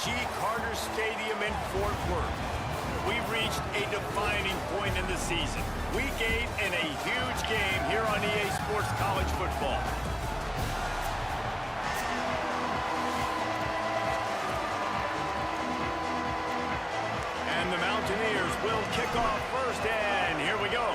G. Carter Stadium in Fort Worth. We've reached a defining point in the season. Week 8 and a huge game here on EA Sports College Football. And the Mountaineers will kick off first, and here we go.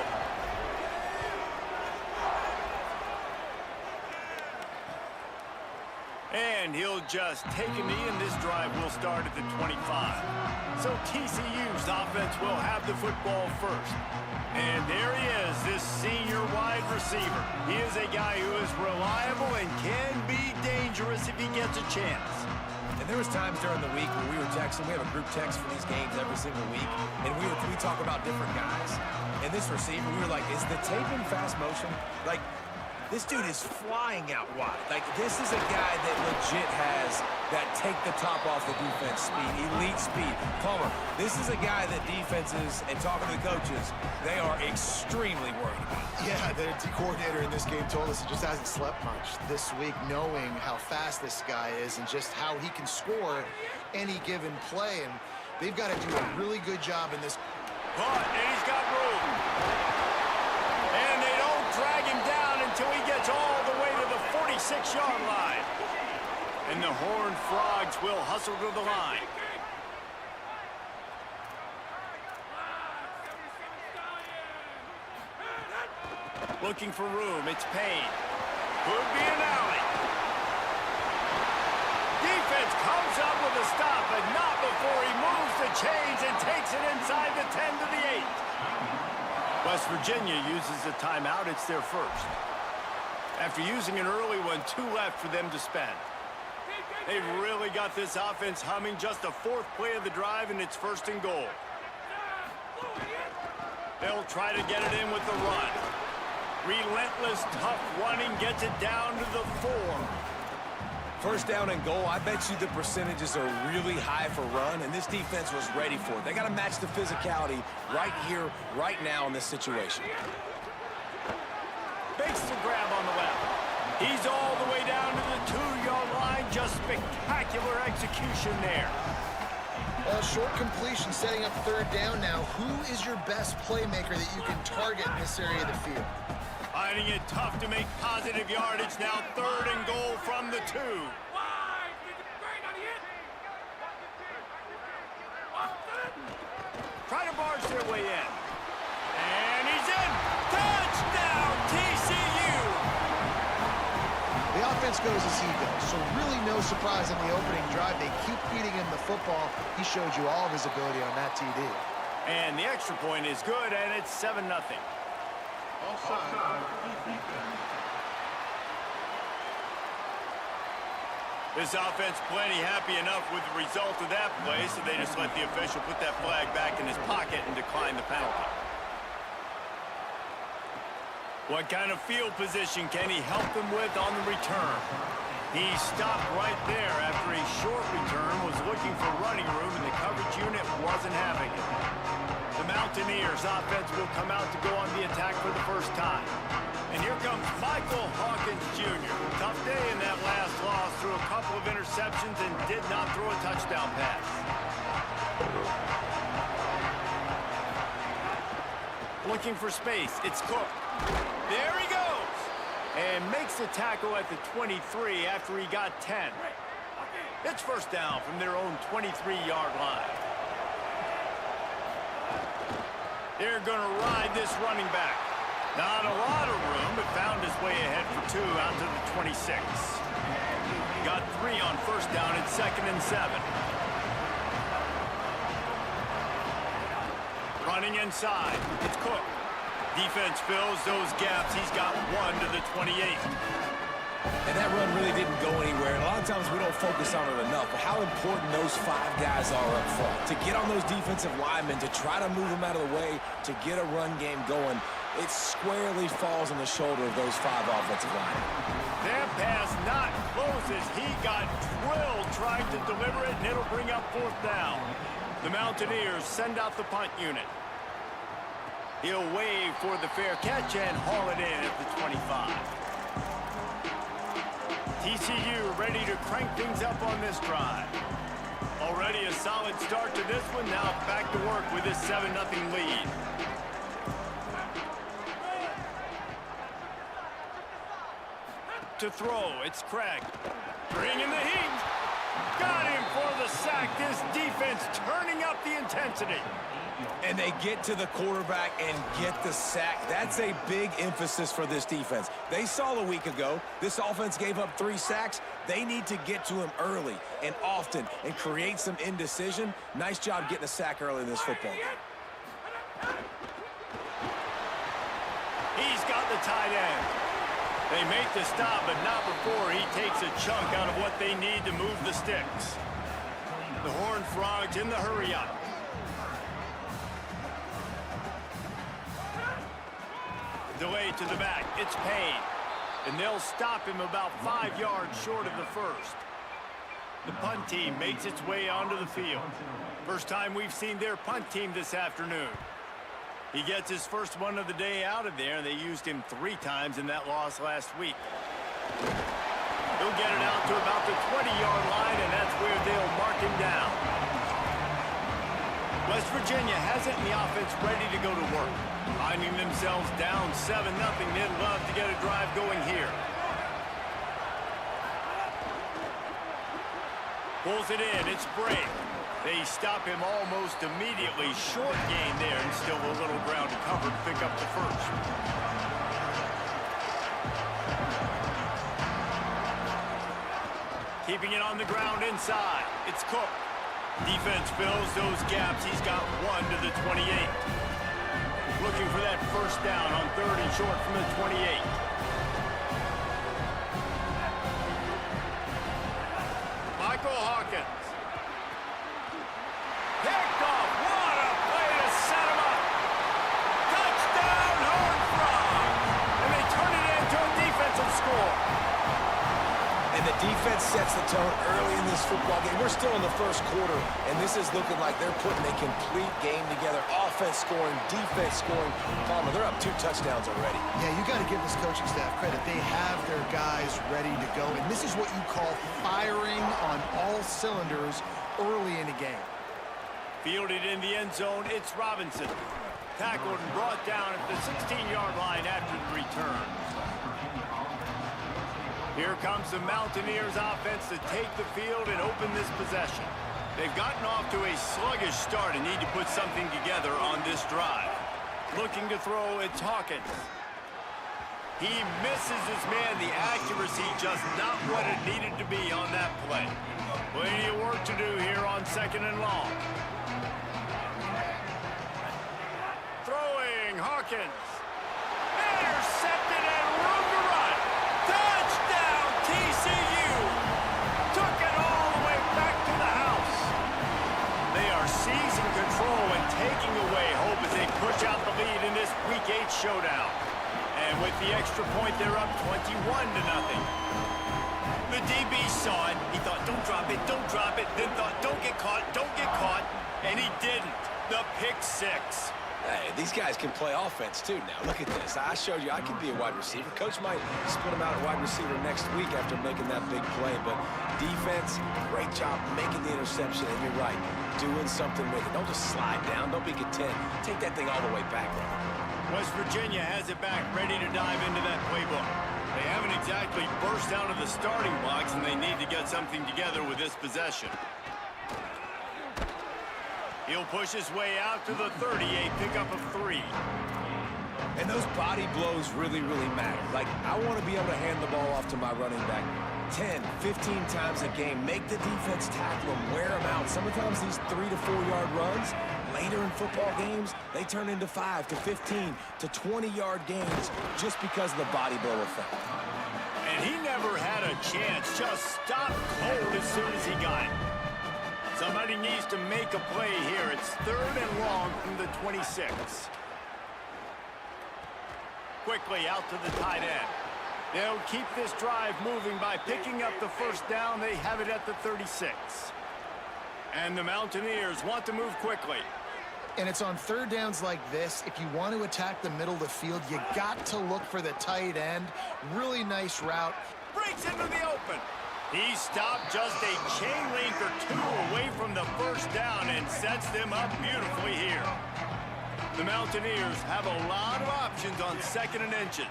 And he'll just take a knee, and this drive will start at the 25. So TCU's offense will have the football first. And there he is, this senior wide receiver. He is a guy who is reliable and can be dangerous if he gets a chance. And there was times during the week when we were texting. We have a group text for these games every single week. And we talk about different guys. And this receiver, we were like, is the tape in fast motion? Like, this dude is flying out wide. Like, this is a guy that legit has that take the top off the defense speed, elite speed. Palmer, this is a guy that defenses, and talking to the coaches, they are extremely worried about. Yeah, the coordinator in this game told us he just hasn't slept much this week, knowing how fast this guy is and just how he can score any given play. And they've got to do a really good job in this. And he's got room. And they don't drag him down until he gets all the way to the 46-yard line. And the Horned Frogs will hustle to the line. Looking for room, it's Payne. Could be an alley. Defense comes up with a stop, but not before he moves the chains and takes it inside the 10 to the 8. West Virginia uses a timeout. It's their first. After using an early one, 2 left for them to spend. They've really got this offense humming. Just the 4th play of the drive, and it's 1st and goal. They'll try to get it in with the run. Relentless, tough running gets it down to the 4. 1st down and goal, I bet you the percentages are really high for run, and this defense was ready for it. They got to match the physicality right here, right now in this situation. Makes the grab on the left. He's all the way down to the 2-yard line. Just spectacular execution there. Short completion setting up 3rd down now. Who is your best playmaker that you can target in this area of the field? Finding it tough to make positive yardage. Now 3rd and goal from the 2. Try to barge their way in. And he's in. Touchdown, TCU! The offense goes as he goes, so really no surprise in the opening drive. They keep feeding him the football. He showed you all of his ability on that TD. And the extra point is good, and it's 7-0. This offense plenty happy enough with the result of that play, so they just let the official put that flag back in his pocket and decline the penalty. What kind of field position can he help them with on the return? He stopped right there after a short return, was looking for running room, and the coverage unit wasn't having it. The Mountaineers offense will come out to go on the attack for the first time. And here comes Michael Hawkins Jr. Tough day in that last loss, threw a couple of interceptions and did not throw a touchdown pass. Looking for space, it's Cook. There he goes! And makes the tackle at the 23 after he got 10. It's 1st down from their own 23-yard line. They're going to ride this running back. Not a lot of room, but found his way ahead for 2 out to the 26. Got 3 on 1st down at 2nd and 7. Running inside, it's Cook. Defense fills those gaps. He's got 1 to the 28. And that run really didn't go anywhere. And a lot of times we don't focus on it enough, but how important those 5 guys are up front. To get on those defensive linemen, to try to move them out of the way, to get a run game going, it squarely falls on the shoulder of those 5 offensive linemen. That pass not closes. He got drilled trying to deliver it, and it'll bring up 4th down. The Mountaineers send out the punt unit. He'll wave for the fair catch and haul it in at the 25. TCU ready to crank things up on this drive. Already a solid start to this one. Now back to work with this 7-0 lead. To throw, it's Craig. Bringing the heat. Got him for the sack. This defense turning up the intensity. And they get to the quarterback and get the sack. That's a big emphasis for this defense. They saw a week ago, this offense gave up 3 sacks. They need to get to him early and often and create some indecision. Nice job getting a sack early in this football game. He's got the tight end. They make the stop, but not before he takes a chunk out of what they need to move the sticks. The Horned Frogs in the hurry-up. Delay to the back. It's Payne. And they'll stop him about 5 yards short of the first. The punt team makes its way onto the field. First time we've seen their punt team this afternoon. He gets his first one of the day out of there, and they used him 3 times in that loss last week. He'll get it out to about the 20-yard line, and that's where they'll mark him down. West Virginia has it in the offense ready to go to work. Finding themselves down 7-0, they'd love to get a drive going here. Pulls it in, it's Bray. They stop him almost immediately. Short gain there, and still a little ground to cover to pick up the first. Keeping it on the ground inside. It's Cook. Defense fills those gaps. He's got 1 to the 28. Looking for that first down on 3rd and short from the 28. Michael Hawkins. Picked off. What a play to set him up. Touchdown, Horned Frogs. And they turn it into a defensive score. And the defense sets the tone early in this football game. We're still in the first quarter, and this is looking like they're putting a complete game together. Offense scoring, defense scoring. Palmer, they're up 2 touchdowns already. Yeah, you got to give this coaching staff credit. They have their guys ready to go, and this is what you call firing on all cylinders early in the game. Fielded in the end zone, it's Robinson. Tackled and brought down at the 16-yard line after the return. Here comes the Mountaineers offense to take the field and open this possession. They've gotten off to a sluggish start and need to put something together on this drive. Looking to throw, it's Hawkins. He misses his man. The accuracy just not what it needed to be on that play. Plenty of work to do here on 2nd and long. Throwing, Hawkins. Intercepted and room to run. Touchdown, TCU. Took it all the way back to the house. They are seizing control and taking away hope as they push out the lead in this Week 8 showdown. And with the extra point, they're up 21-0. The DB saw it. He thought, don't drop it, don't drop it. Then thought, don't get caught, don't get caught. And he didn't. The pick 6. Hey, these guys can play offense, too, now. Look at this. I showed you I could be a wide receiver. Coach might split him out at wide receiver next week after making that big play. But defense, great job making the interception. And you're right, doing something with it. Don't just slide down. Don't be content. Take that thing all the way back, brother. West Virginia has it back, ready to dive into that playbook. They haven't exactly burst out of the starting blocks, and they need to get something together with this possession. He'll push his way out to the 38, pickup of 3. And those body blows really, really matter. Like, I want to be able to hand the ball off to my running back 10, 15 times a game. Make the defense tackle them, wear them out. Sometimes these 3 to 4 yard runs, later in football games, they turn into 5 to 15 to 20-yard gains just because of the body blow effect. And he never had a chance, just stopped cold as soon as he got it. Somebody needs to make a play here. It's 3rd and long from the 26. Quickly out to the tight end. They'll keep this drive moving by picking up the first down. They have it at the 36. And the Mountaineers want to move quickly. And it's on 3rd downs like this. If you want to attack the middle of the field, you got to look for the tight end. Really nice route. Breaks into the open. He stopped just a chain link or two away from the first down and sets them up beautifully here. The Mountaineers have a lot of options on 2nd and inches.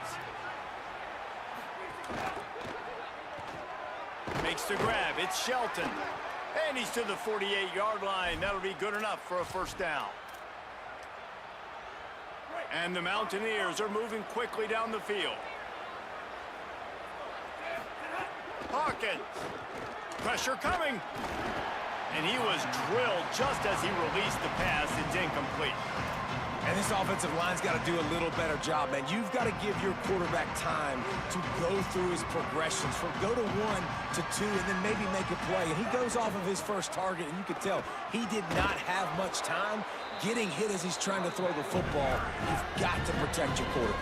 Makes the grab. It's Shelton. And he's to the 48-yard line. That'll be good enough for a first down. And the Mountaineers are moving quickly down the field. Hawkins. Pressure coming. And he was drilled just as he released the pass. It's incomplete. And this offensive line's got to do a little better job, man. You've got to give your quarterback time to go through his progressions, from go to 1 to 2, and then maybe make a play. And he goes off of his first target, and you could tell he did not have much time getting hit as he's trying to throw the football. You've got to protect your quarterback.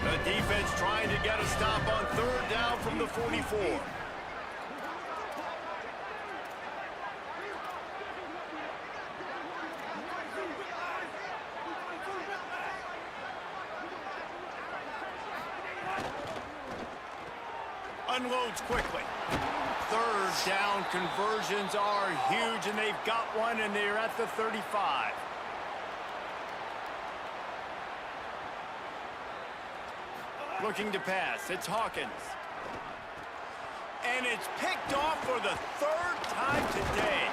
The defense trying to get a stop on 3rd down from the 44. Unloads quickly. 3rd down conversions are huge, and they've got one, and they're at the 35. Looking to pass. It's Hawkins. And it's picked off for the 3rd time today.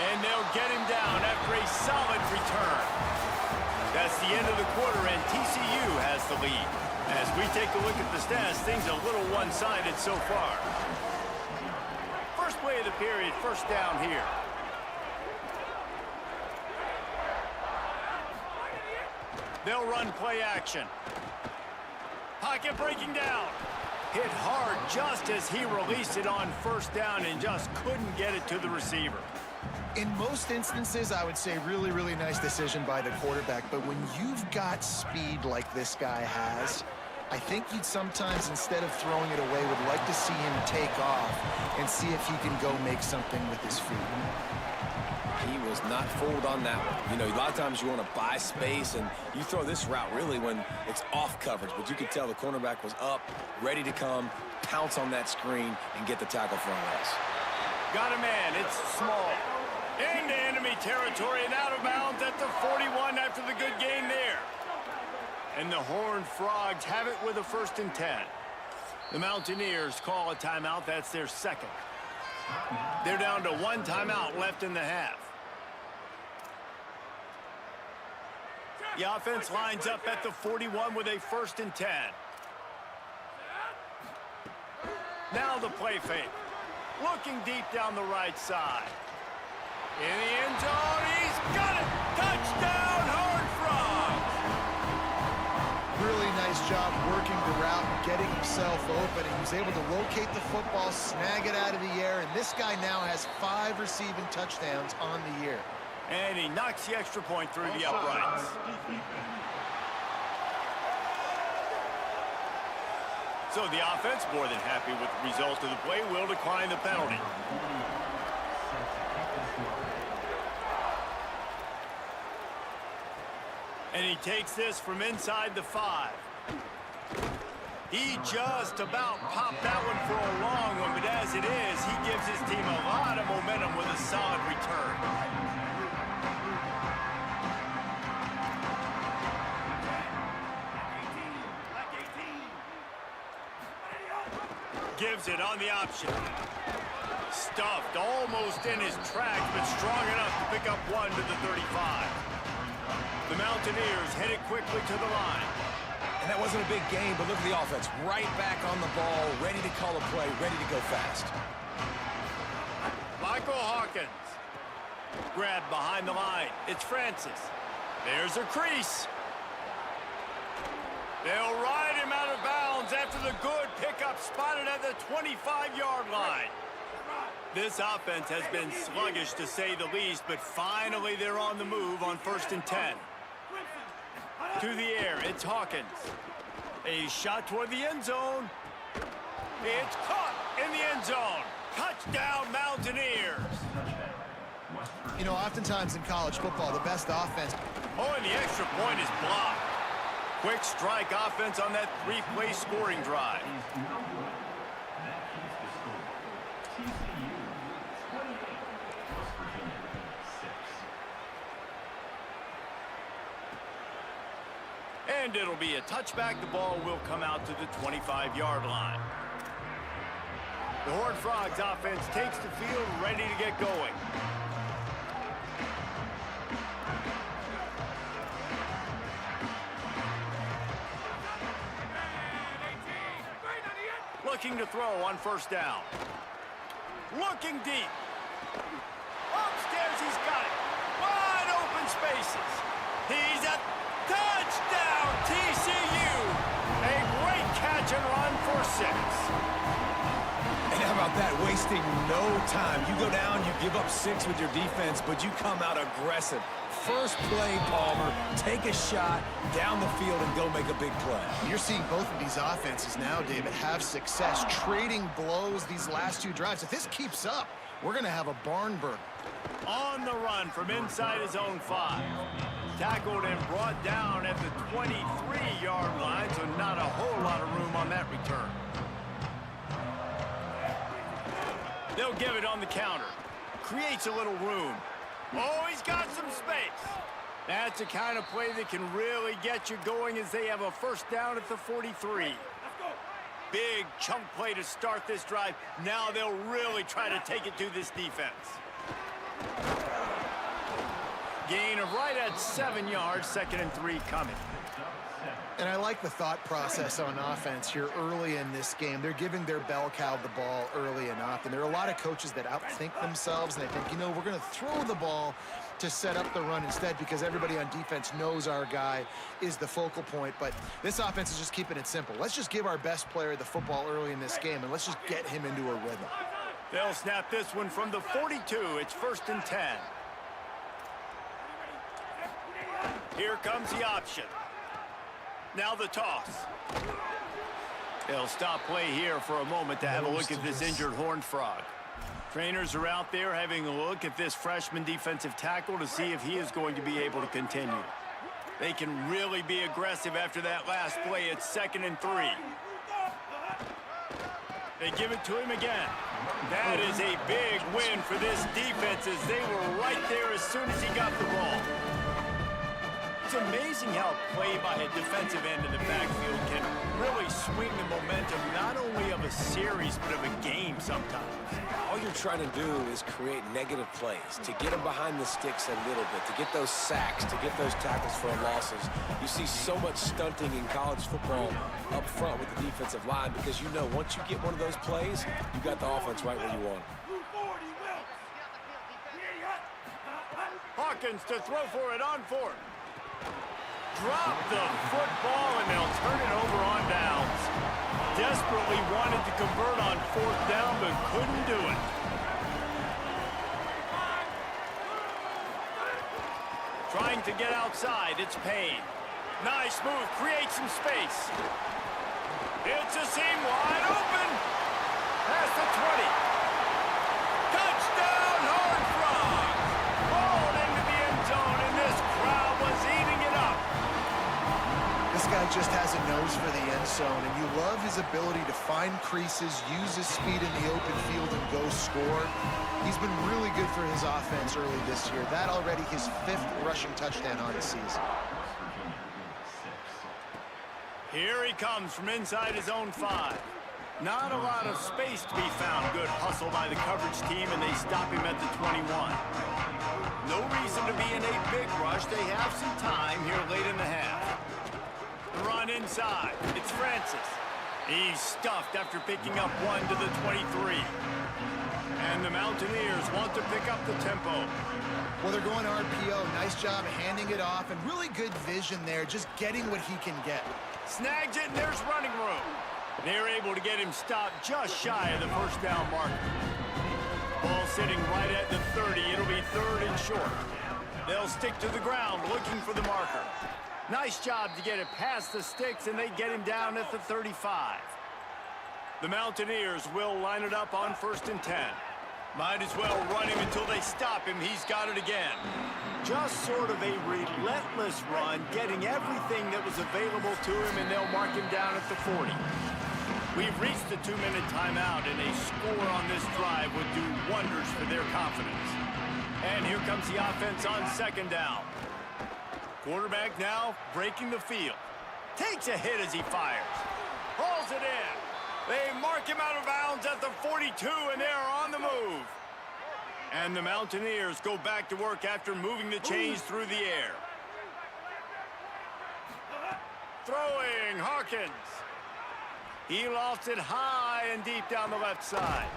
And they'll get him down after a solid return. That's the end of the quarter, and TCU has the lead. As we take a look at the stats, things a little one-sided so far. First play of the period, first down here. They'll run play action. Pocket breaking down. Hit hard just as he released it on 1st down and just couldn't get it to the receiver. In most instances, I would say really, really nice decision by the quarterback. But when you've got speed like this guy has, I think you'd sometimes, instead of throwing it away, would like to see him take off and see if he can go make something with his feet. He was not fooled on that one. You know, a lot of times you want to buy space, and you throw this route really when it's off coverage. But you could tell the cornerback was up, ready to come, pounce on that screen, and get the tackle for a loss. Got a man. It's Small. Into enemy territory and out of bounds at the 41 after the good gain there. And the Horned Frogs have it with a 1st and 10. The Mountaineers call a timeout. That's their 2nd. They're down to 1 timeout left in the half. The offense lines up at the 41 with a 1st and 10. Now the play fake. Looking deep down the right side. In the end zone, he's got it! Touchdown, Horned Frogs! Really nice job working the route and getting himself open. And he was able to locate the football, snag it out of the air, and this guy now has 5 receiving touchdowns on the year. And he knocks the extra point through the uprights. So the offense, more than happy with the result of the play, will decline the penalty. And he takes this from inside the 5. He just about popped that one for a long one, but as it is, he gives his team a lot of momentum with a solid return. Gives it on the option. Stuffed almost in his tracks, but strong enough to pick up 1 to the 35. The Mountaineers headed quickly to the line. And that wasn't a big game, but look at the offense. Right back on the ball, ready to call a play, ready to go fast. Michael Hawkins. Grabbed behind the line. It's Francis. There's a crease. They'll ride him out of bounds after the good pickup spotted at the 25-yard line. This offense has been sluggish, to say the least, but finally they're on the move on 1st and 10. To the air, it's Hawkins. A shot toward the end zone. It's caught in the end zone. Touchdown, Mountaineers. You know, oftentimes in college football, the best offense... Oh, and the extra point is blocked. Quick strike offense on that 3-play scoring drive. And it'll be a touchback. The ball will come out to the 25-yard line. The Horned Frogs offense takes the field, ready to get going. Looking to throw on first down. Looking deep. Upstairs, he's got it. Wide open spaces. He's a touchdown, TCU. A great catch and run for 6. And how about that? Wasting no time. You go down, you give up 6 with your defense, but you come out aggressive. First play, Palmer, take a shot down the field and go make a big play. You're seeing both of these offenses now, David, have success trading blows these last 2 drives. If this keeps up, we're going to have a barn burner. On the run from inside his own 5. Tackled and brought down at the 23-yard line, so not a whole lot of room on that return. They'll give it on the counter. Creates a little room. Oh, he's got some space. That's the kind of play that can really get you going as they have a first down at the 43. Big chunk play to start this drive. Now they'll really try to take it to this defense. Gain of right at 7 yards, 2nd and 3 coming. And I like the thought process on offense here early in this game. They're giving their bell cow the ball early and often. There are a lot of coaches that outthink themselves, and they think, you know, we're going to throw the ball to set up the run instead because everybody on defense knows our guy is the focal point. But this offense is just keeping it simple. Let's just give our best player the football early in this game, and let's just get him into a rhythm. They'll snap this one from the 42. It's 1st and 10. Here comes the option. Now the toss. They'll stop play here for a moment to have a look at this injured Horned Frog. Trainers are out there having a look at this freshman defensive tackle to see if he is going to be able to continue. They can really be aggressive after that last play. It's 2nd and 3. They give it to him again. That is a big win for this defense as they were right there as soon as he got the ball. It's amazing how play by a defensive end in the backfield can really swing the momentum not only of a series but of a game sometimes. All you're trying to do is create negative plays, to get them behind the sticks a little bit, to get those sacks, to get those tackles for losses. You see so much stunting in college football up front with the defensive line because you know once you get one of those plays, you got the offense right where you want it. Hawkins to throw for it on 4th. Drop the football, and they'll turn it over on downs. Desperately wanted to convert on 4th down, but couldn't do it. Trying to get outside, it's Payne. Nice move, creates some space. It's a seam wide open. Past the 20. Touchdown, Horned Frogs. Ball into the end zone, and this crowd was eating it up. This guy just has a nose for the end zone, and you love his ability to find creases, use his speed in the open field, and go score. He's been really good for his offense early this year. That already his 5th rushing touchdown on the season. Here he comes from inside his own 5. Not a lot of space to be found. Good hustle by the coverage team, and they stop him at the 21. No reason to be in a big rush. They have some time here late in the half. The run inside. It's Francis. He's stuffed after picking up 1 to the 23. And the Mountaineers want to pick up the tempo. Well, they're going RPO. Nice job handing it off, and really good vision there, just getting what he can get. Snags it, and there's running room. They're able to get him stopped just shy of the first down marker. Ball sitting right at the 30. It'll be 3rd and short. They'll stick to the ground looking for the marker. Nice job to get it past the sticks, and they get him down at the 35. The Mountaineers will line it up on 1st and 10. Might as well run him until they stop him. He's got it again. Just sort of a relentless run, getting everything that was available to him, and they'll mark him down at the 40. We've reached the 2-minute timeout, and a score on this drive would do wonders for their confidence. And here comes the offense on 2nd down. Quarterback now breaking the field. Takes a hit as he fires. Hauls it in. They mark him out of bounds at the 42, and they're on the move. And the Mountaineers go back to work after moving the chains through the air. Throwing, Hawkins. He lofts it high and deep down the left side.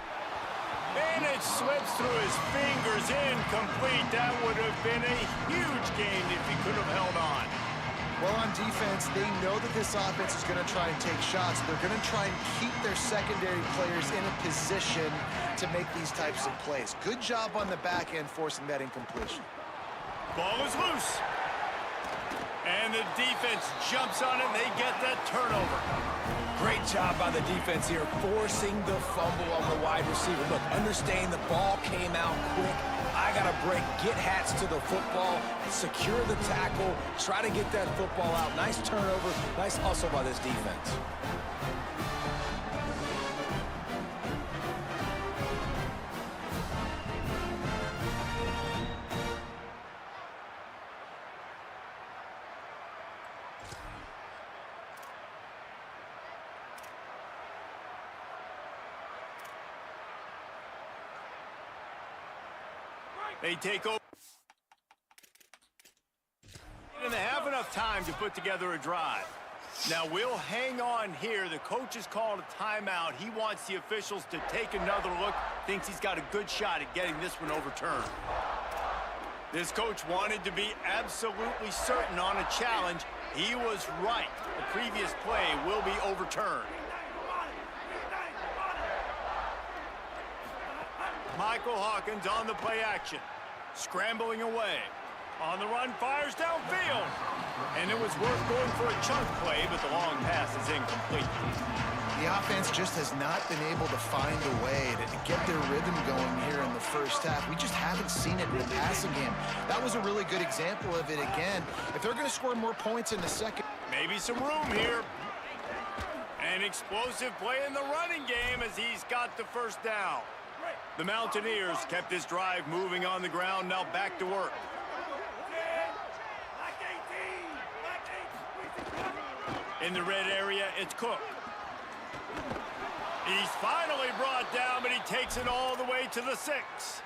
And it slips through his fingers, incomplete. That would have been a huge game if he could have held on. Well, on defense, they know that this offense is going to try and take shots. They're going to try and keep their secondary players in a position to make these types of plays. Good job on the back end forcing that incompletion. Ball is loose. And the defense jumps on it, and they get that turnover. Great job by the defense here, forcing the fumble on the wide receiver. Look, understand the ball came out quick. I got to break, get hats to the football, secure the tackle, try to get that football out. Nice turnover, nice hustle by this defense. They take over. And they have enough time to put together a drive. Now we'll hang on here. The coach has called a timeout. He wants the officials to take another look. Thinks he's got a good shot at getting this one overturned. This coach wanted to be absolutely certain on a challenge. He was right. The previous play will be overturned. Michael Hawkins on the play action. Scrambling away. On the run, fires downfield. And it was worth going for a chunk play, but the long pass is incomplete. The offense just has not been able to find a way to get their rhythm going here in the first half. We just haven't seen it in the passing game. That was a really good example of it again. If they're going to score more points in the second... Maybe some room here. An explosive play in the running game as he's got the first down. The Mountaineers kept this drive moving on the ground, now back to work. In the red area, it's Cook. He's finally brought down, but he takes it all the way to the 6.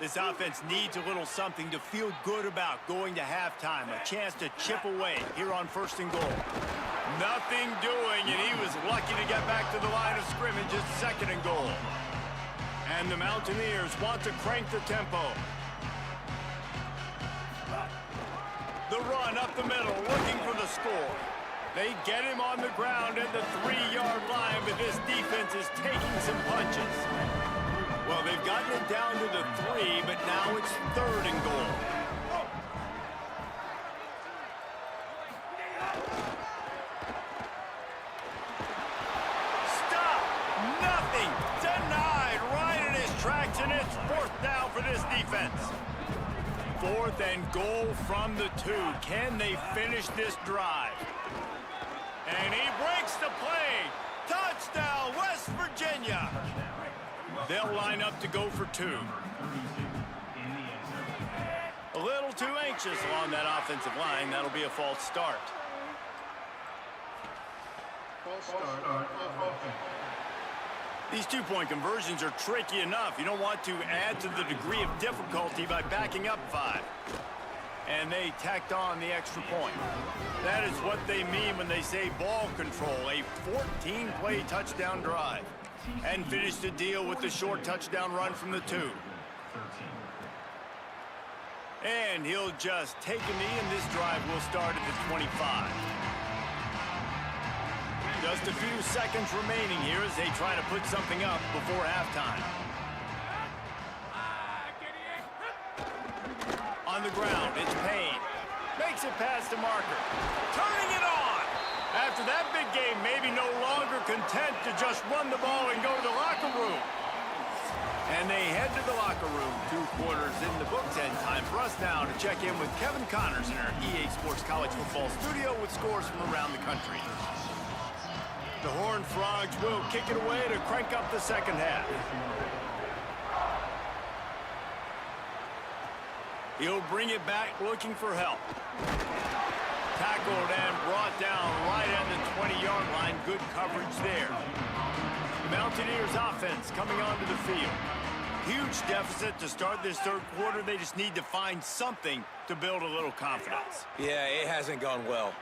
This offense needs a little something to feel good about going to halftime, a chance to chip away here on 1st and goal. Nothing doing, and he was lucky to get back to the line of scrimmage at 2nd and goal. And the Mountaineers want to crank the tempo. The run up the middle, looking for the score. They get him on the ground at the 3-yard line, but this defense is taking some punches. Well, they've gotten it down to the 3, but now it's 3rd and goal. Stop! Nothing! Denied right in his tracks, and it's 4th down for this defense. 4th and goal from the 2. Can they finish this drive? And he breaks the play. Touchdown, West Virginia. They'll line up to go for 2. A little too anxious along that offensive line. That'll be a false start. These 2-point conversions are tricky enough. You don't want to add to the degree of difficulty by backing up 5. And they tacked on the extra point. That is what they mean when they say ball control, a 14-play touchdown drive. And finish the deal with the short touchdown run from the 2. And he'll just take a knee, and this drive will start at the 25. Just a few seconds remaining here as they try to put something up before halftime. On the ground, it's Payne. Makes it past the marker. Turning it on! After that big game, maybe no longer content to just run the ball and go to the locker room. And they head to the locker room. 2 quarters in the books, and time for us now to check in with Kevin Connors in our EA Sports College Football studio with scores from around the country. The Horned Frogs will kick it away to crank up the second half. He'll bring it back looking for help. Tackled and brought down right at the 20-yard line. Good coverage there. The Mountaineers offense coming onto the field. Huge deficit to start this third quarter. They just need to find something to build a little confidence. Yeah, it hasn't gone well.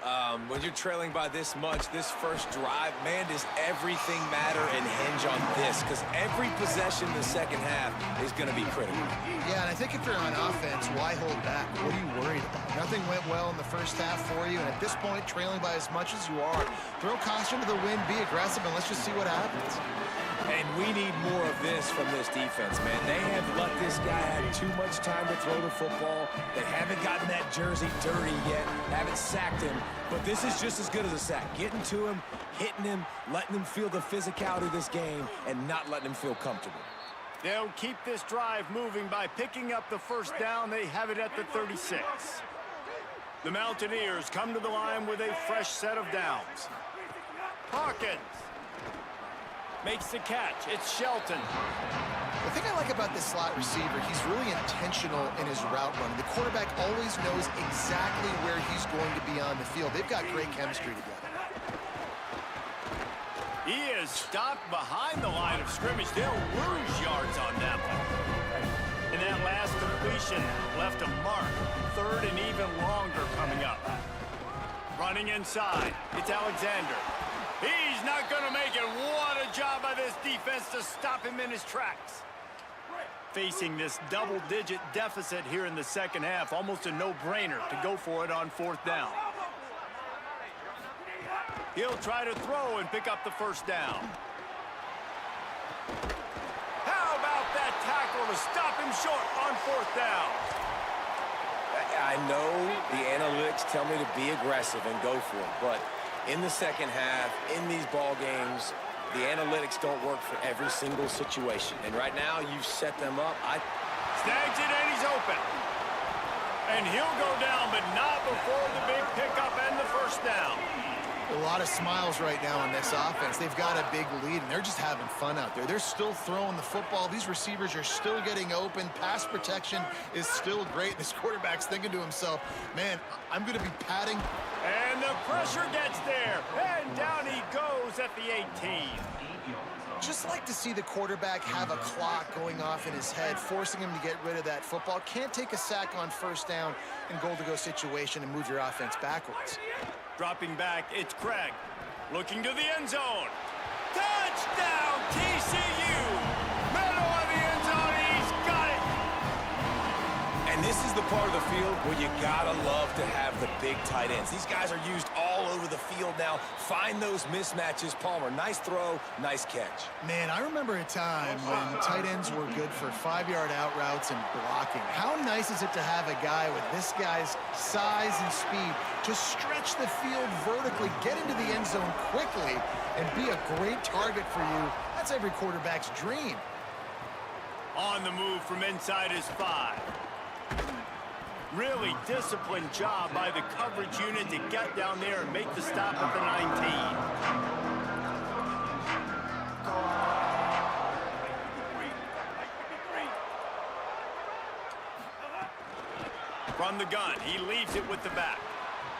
When you're trailing by this much, this first drive, man, does everything matter and hinge on this? Because every possession in the second half is going to be critical. Yeah, and I think if you're on offense, why hold back? What are you worried about? Nothing went well in the first half for you, and at this point, trailing by as much as you are, throw caution to the wind, be aggressive, and let's just see what happens. And we need more of this from this defense, man. They have let this guy have too much time to throw the football. They haven't gotten that jersey dirty yet, haven't sacked him. But this is just as good as a sack. Getting to him, hitting him, letting him feel the physicality of this game, and not letting him feel comfortable. They'll keep this drive moving by picking up the first down. They have it at the 36. The Mountaineers come to the line with a fresh set of downs. Hawkins makes the catch. It's Shelton. The thing I like about this slot receiver, he's really intentional in his route running. The quarterback always knows exactly where he's going to be on the field. They've got great chemistry together. He is stopped behind the line of scrimmage. They'll lose yards on that one. And that last completion left a mark. Third and even longer coming up. Running inside, it's Alexander. He's not going to make it. What a job by this defense to stop him in his tracks. Facing this double-digit deficit here in the second half, almost a no-brainer to go for it on fourth down. He'll try to throw and pick up the first down. How about that tackle to stop him short on fourth down? I know the analytics tell me to be aggressive and go for it, but in the second half, in these ball games, the analytics don't work for every single situation. And right now, you've set them up. Snags it and he's open. And he'll go down, but not before the big pickup and the first down. A lot of smiles right now on this offense. They've got a big lead, and they're just having fun out there. They're still throwing the football. These receivers are still getting open. Pass protection is still great. This quarterback's thinking to himself, man, I'm going to be padding. And the pressure gets there. And down he goes at the 18. Just like to see the quarterback have a clock going off in his head, forcing him to get rid of that football. Can't take a sack on first down in goal-to-go situation and move your offense backwards. Dropping back, it's Craig. Looking to the end zone. Touchdown, TCU! Middle of the end zone, he's got it! And this is the part of the field where you gotta love to have the big tight ends. These guys are used all over the field now. Find those mismatches. Palmer, nice throw, nice catch. Man, I remember a time when tight ends were good for 5-yard out routes and blocking. How nice is it to have a guy with this guy's size and speed to stretch the field vertically, get into the end zone quickly, and be a great target for you? That's every quarterback's dream. On the move from inside his 5. Really disciplined job by the coverage unit to get down there and make the stop at the 19. From the gun, he leaves it with the back.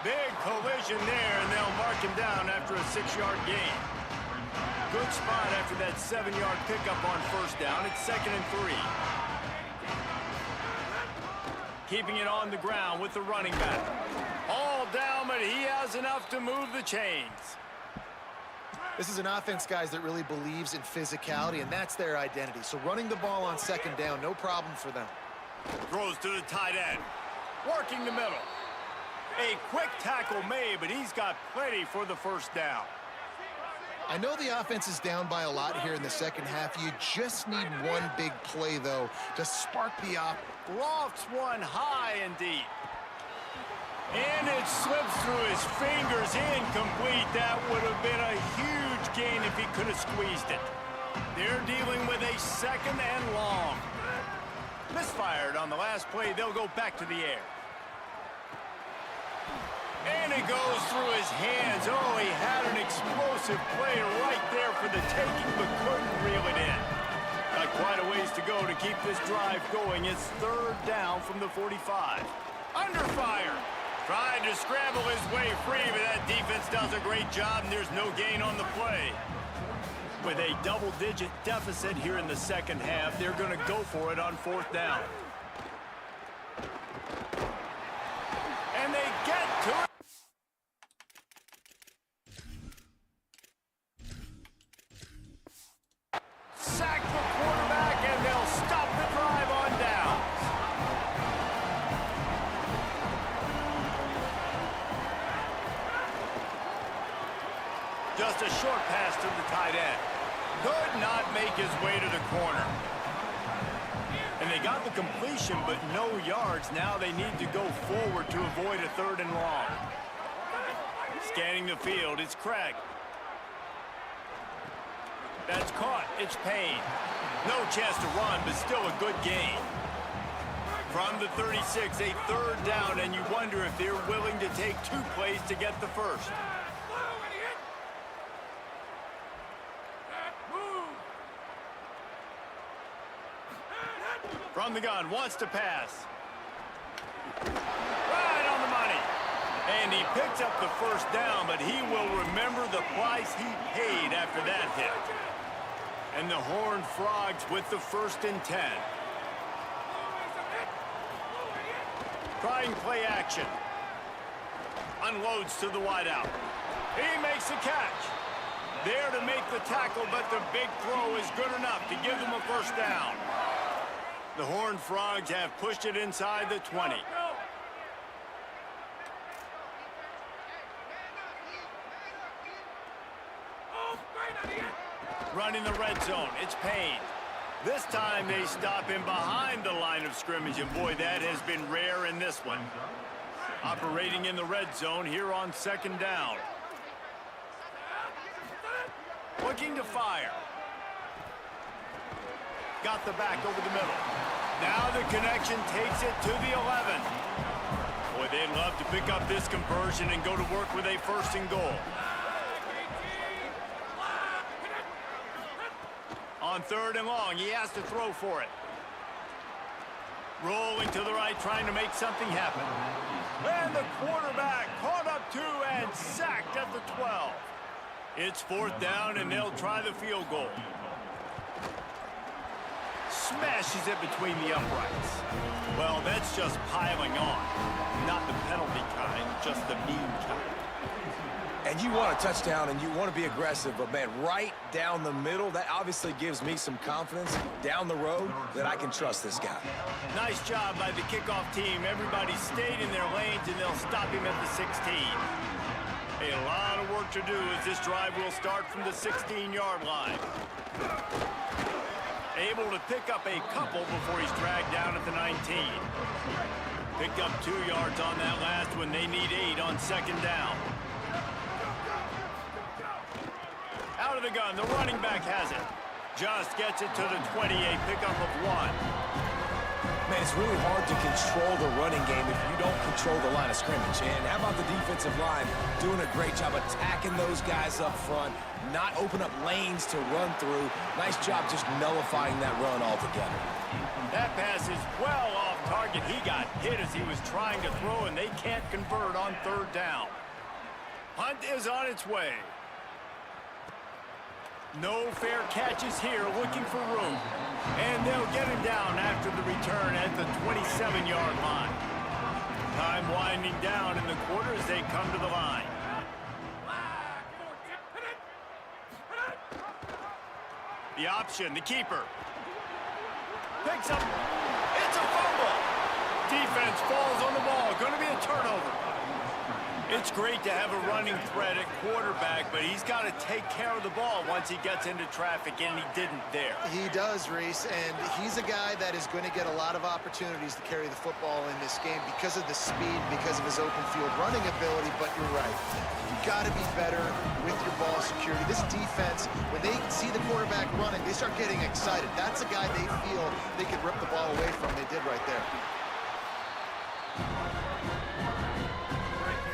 Big collision there, and they'll mark him down after a 6-yard gain. Good spot after that 7-yard pickup on first down. It's 2nd and 3. Keeping it on the ground with the running back. All down, but he has enough to move the chains. This is an offense, guys, that really believes in physicality, and that's their identity. So running the ball on second down, no problem for them. Throws to the tight end. Working the middle. A quick tackle made, but he's got plenty for the first down. I know the offense is down by a lot here in the second half. You just need one big play, though, to spark the offense. Lofts one high and deep. And it slips through his fingers, incomplete. That would have been a huge gain if he could have squeezed it. They're dealing with a 2nd and long. Misfired on the last play. They'll go back to the air. And it goes through his hands. Oh, he had an explosive play right there for the taking, but couldn't reel it in. Got quite a ways to go to keep this drive going. It's 3rd down from the 45. Under fire. Tried to scramble his way free, but that defense does a great job, and there's no gain on the play. With a double-digit deficit here in the second half, they're going to go for it on 4th down. And they get to it. Sack the quarterback, and they'll stop the drive on down. Just a short pass to the tight end. Could not make his way to the corner. And they got the completion, but no yards. Now they need to go forward to avoid a 3rd and long. Scanning the field, it's Craig. That's caught. It's Payne. No chance to run, but still a good gain. From the 36, a 3rd down, and you wonder if they're willing to take 2 plays to get the first. From the gun, wants to pass. Right on the money. And he picks up the 1st down, but he will remember the price he paid after that hit. And the Horned Frogs with the 1st and 10. Trying play action. Unloads to the wideout. He makes the catch. There to make the tackle, but the big throw is good enough to give them a 1st down. The Horned Frogs have pushed it inside the 20. Running the red zone, it's Payne. This time they stop him behind the line of scrimmage, and boy, that has been rare in this one. Operating in the red zone here on 2nd down. Looking to fire. Got the back over the middle. Now the connection takes it to the 11. Boy, they'd love to pick up this conversion and go to work with a 1st and goal. On 3rd and long, he has to throw for it. Rolling to the right, trying to make something happen. And the quarterback caught up to and sacked at the 12. It's 4th down, and they'll try the field goal. Smashes it between the uprights. Well, that's just piling on. Not the penalty kind, just the mean kind. And you want a touchdown, and you want to be aggressive, but, man, right down the middle, that obviously gives me some confidence down the road that I can trust this guy. Nice job by the kickoff team. Everybody stayed in their lanes, and they'll stop him at the 16. A lot of work to do as this drive will start from the 16-yard line. Able to pick up a couple before he's dragged down at the 19. Picked up 2 yards on that last one. They need 8 on 2nd down. Out of the gun, the running back has it. Just gets it to the 28, pickup of 1. Man, it's really hard to control the running game if you don't control the line of scrimmage. And how about the defensive line doing a great job attacking those guys up front, not open up lanes to run through. Nice job just nullifying that run altogether. That pass is well off target. He got hit as he was trying to throw, and they can't convert on 3rd down. Hunt is on its way. No fair catches here, looking for room. And they'll get him down after the return at the 27-yard line. Time winding down in the quarter as they come to the line. The option, the keeper. Picks up. It's a fumble. Defense falls on the ball. Going to be a turnover. It's great to have a running threat at quarterback, but he's got to take care of the ball once he gets into traffic, and he didn't there. He does, Reese, and he's a guy that is going to get a lot of opportunities to carry the football in this game because of the speed, because of his open field running ability, but you're right. You've got to be better with your ball security. This defense, when they see the quarterback running, they start getting excited. That's a guy they feel they could rip the ball away from. They did right there.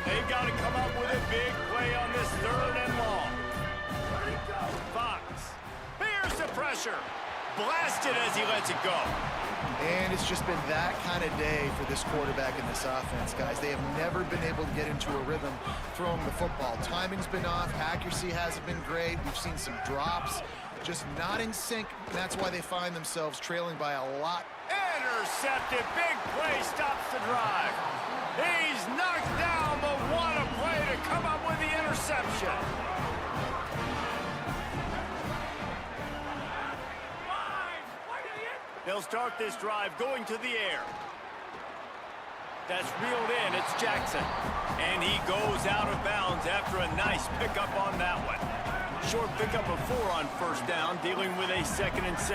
They've got to come up with a big play on this 3rd and long. Fox bears the pressure. Blasted as he lets it go. And it's just been that kind of day for this quarterback and this offense, guys. They have never been able to get into a rhythm throwing the football. Timing's been off. Accuracy hasn't been great. We've seen some drops, just not in sync. And that's why they find themselves trailing by a lot. Intercepted. Big play stops the drive. He's knocked down, but what a play to come up with the interception. They'll start this drive going to the air. That's reeled in. It's Jackson. And he goes out of bounds after a nice pickup on that one. Short pickup of 4 on first down, dealing with a 2nd and 6.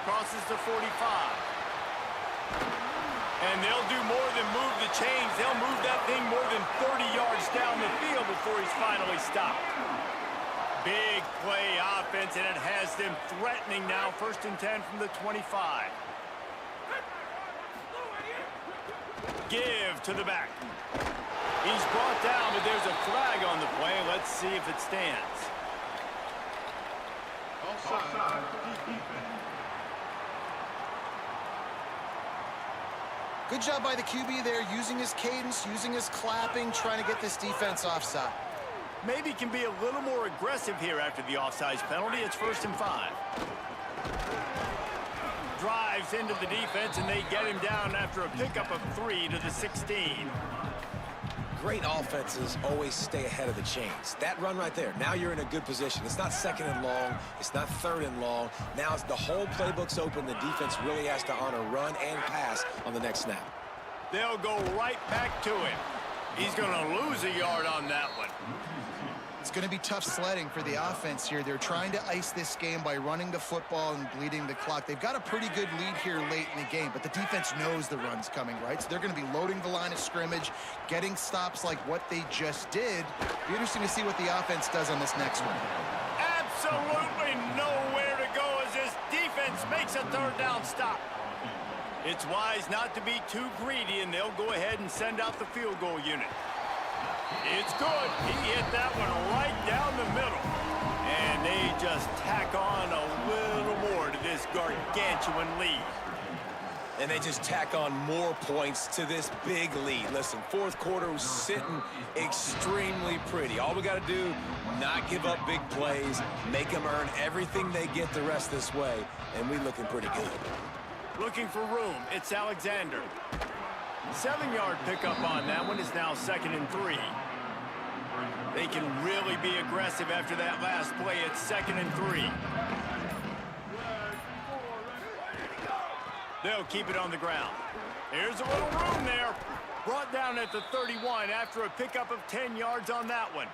Crosses the 45. And they'll do more than move the chains. They'll move that thing more than 30 yards down the field before he's finally stopped. Big play offense, and it has them threatening now. 1st and 10 from the 25. Give to the back. He's brought down, but there's a flag on the play. Let's see if it stands. Offside. Good job by the QB there, using his cadence, using his clapping, trying to get this defense offside. Maybe can be a little more aggressive here after the offsides penalty. It's 1st and 5. Drives into the defense, and they get him down after a pickup of 3 to the 16. Great offenses always stay ahead of the chains. That run right there, now you're in a good position. It's not 2nd and long. It's not 3rd and long. Now the whole playbook's open. The defense really has to honor run and pass on the next snap. They'll go right back to him. He's going to lose a yard on that one. It's going to be tough sledding for the offense here. They're trying to ice this game by running the football and bleeding the clock. They've got a pretty good lead here late in the game, but the defense knows the run's coming, right? So they're going to be loading the line of scrimmage, getting stops like what they just did. Be interesting to see what the offense does on this next one. Absolutely nowhere to go as this defense makes a 3rd down stop. It's wise not to be too greedy, and they'll go ahead and send out the field goal unit. It's good. He hit that one right down the middle. And they just tack on a little more to this gargantuan lead. And they just tack on more points to this big lead. Listen, 4th quarter was sitting extremely pretty. All we got to do, not give up big plays, make them earn everything they get the rest this way, and we looking pretty good. Looking for room. It's Alexander. 7-yard pickup on that one is now 2nd and 3. They can really be aggressive after that last play. It's 2nd and 3. They'll keep it on the ground. Here's a little room there. Brought down at the 31 after a pickup of 10 yards on that one.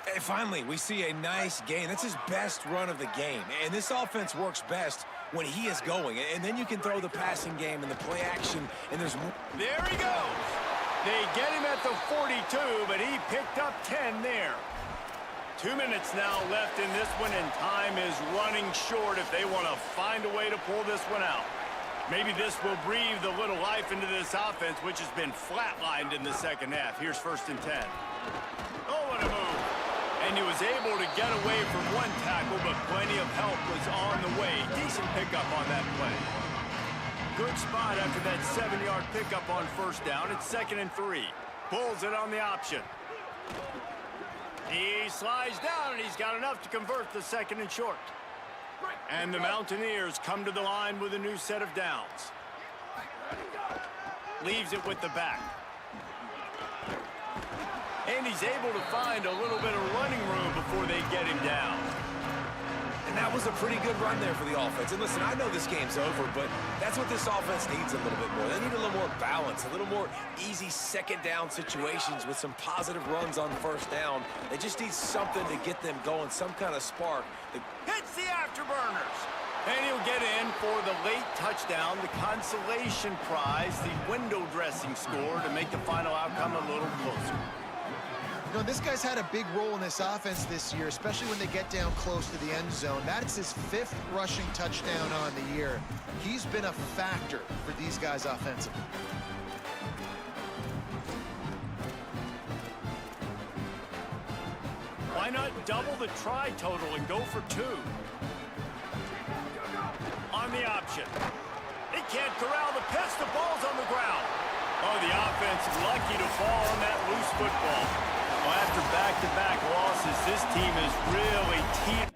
Hey, finally, we see a nice gain. That's his best run of the game. And this offense works best when he is going. And then you can throw the passing game and the play action, and there's more. There he goes. They get him at the 42, but he picked up 10 there. 2 minutes now left in this one, and time is running short if they want to find a way to pull this one out. Maybe this will breathe a little life into this offense, which has been flatlined in the 2nd half. Here's 1st and 10. Oh, what a move. And he was able to get away from one tackle, but plenty of help was on the way. Decent pickup on that play. Good spot after that 7-yard pickup on 1st down. It's 2nd and 3. Pulls it on the option. He slides down, and he's got enough to convert the 2nd and short. And the Mountaineers come to the line with a new set of downs. Leaves it with the back. And he's able to find a little bit of running room before they get him down. And that was a pretty good run there for the offense. And listen, I know this game's over, but that's what this offense needs a little bit more. They need a little more balance, a little more easy 2nd down situations with some positive runs on 1st down. They just need something to get them going, some kind of spark. Hits the afterburners. And he'll get in for the late touchdown, the consolation prize, the window dressing score to make the final outcome a little closer. You know, this guy's had a big role in this offense this year, especially when they get down close to the end zone. That's his 5th rushing touchdown on the year. He's been a factor for these guys offensively. not double the try total and go for 2? On the option. He can't corral the pitch. The ball's on the ground. Oh, the offense lucky to fall on that loose football. Well, after back-to-back losses, this team is really teetering.